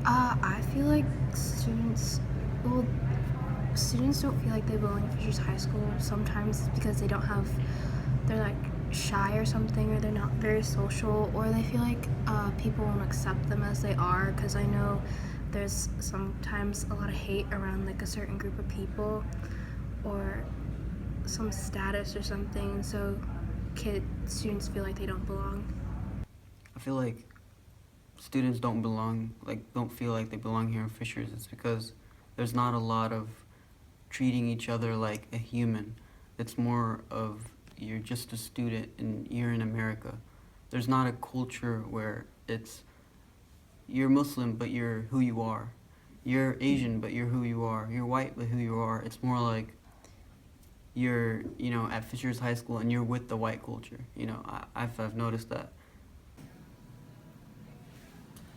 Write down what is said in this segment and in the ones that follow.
I feel like students, well, students don't feel like they belong in Fishers High School sometimes because they don't have, they're like shy or something, or they're not very social, or they feel like people won't accept them as they are. Because I know there's sometimes a lot of hate around like a certain group of people or some status or something, so students feel like they don't belong. I feel like students don't feel like they belong here in Fishers. It's because there's not a lot of treating each other like a human. It's more of you're just a student and you're in America. There's not a culture where it's you're Muslim but you're who you are. You're Asian but you're who you are. You're white but who you are. It's more like you're, at Fishers High School and you're with the white culture. I've noticed that.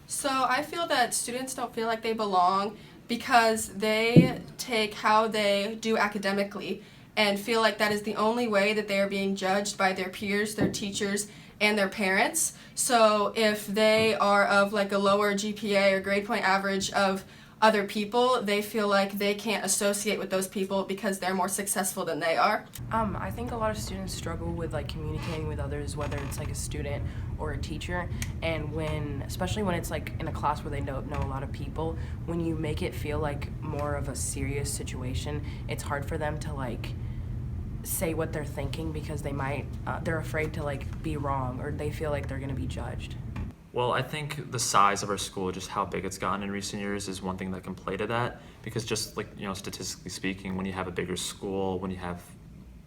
So I feel that students don't feel like they belong because they take how they do academically and feel like that is the only way that they are being judged by their peers, their teachers, and their parents. So if they are of like a lower GPA or grade point average of other people, they feel like they can't associate with those people because they're more successful than they are. I think a lot of students struggle with like communicating with others, whether it's like a student or a teacher, and especially when it's like in a class where they don't know a lot of people, when you make it feel like more of a serious situation, it's hard for them to like say what they're thinking because they're afraid to like be wrong, or they feel like they're gonna be judged. Well, I think the size of our school, just how big it's gotten in recent years, is one thing that can play to that. Because just like, statistically speaking, when you have a bigger school, when you have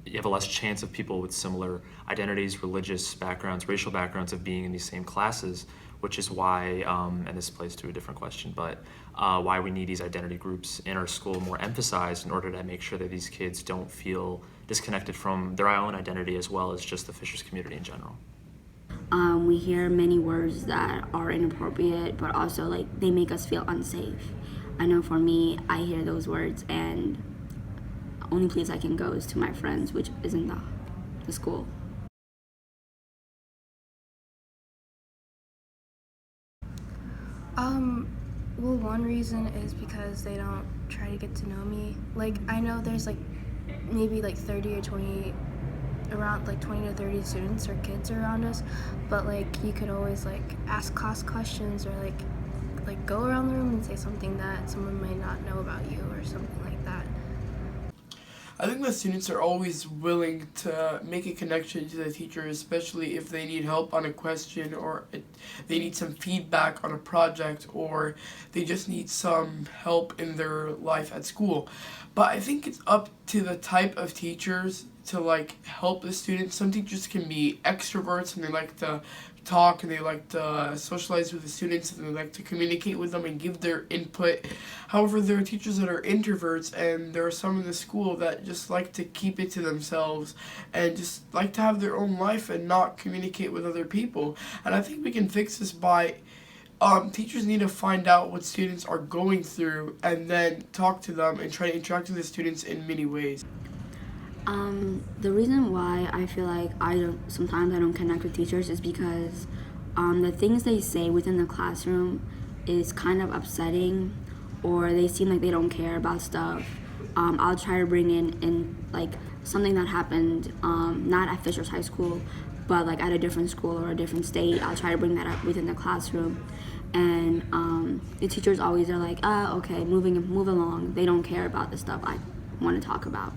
a less chance of people with similar identities, religious backgrounds, racial backgrounds of being in these same classes, which is why, and this plays to a different question, but why we need these identity groups in our school more emphasized in order to make sure that these kids don't feel disconnected from their own identity as well as just the Fishers community in general. We hear many words that are inappropriate, but also like they make us feel unsafe. I know for me, I hear those words and the only place I can go is to my friends, which isn't the school. Well, one reason is because they don't try to get to know me. Like, I know there's like maybe like 30 or 20, around like 20 to 30 students or kids around us, but like you could always like ask class questions or like go around the room and say something that someone might not know about you or something like that. I think that students are always willing to make a connection to the teacher, especially if they need help on a question or they need some feedback on a project or they just need some help in their life at school. But I think it's up to the type of teachers to like help the students. Some teachers can be extroverts and they like to talk and they like to socialize with the students and they like to communicate with them and give their input. However, there are teachers that are introverts and there are some in the school that just like to keep it to themselves and just like to have their own life and not communicate with other people. And I think we can fix this by teachers need to find out what students are going through and then talk to them and try to interact with the students in many ways. The reason why I feel like sometimes I don't connect with teachers is because the things they say within the classroom is kind of upsetting, or they seem like they don't care about stuff. I'll try to bring in like something that happened not at Fishers High School, but like at a different school or a different state. I'll try to bring that up within the classroom, and the teachers always are like, okay, move along. They don't care about the stuff I want to talk about.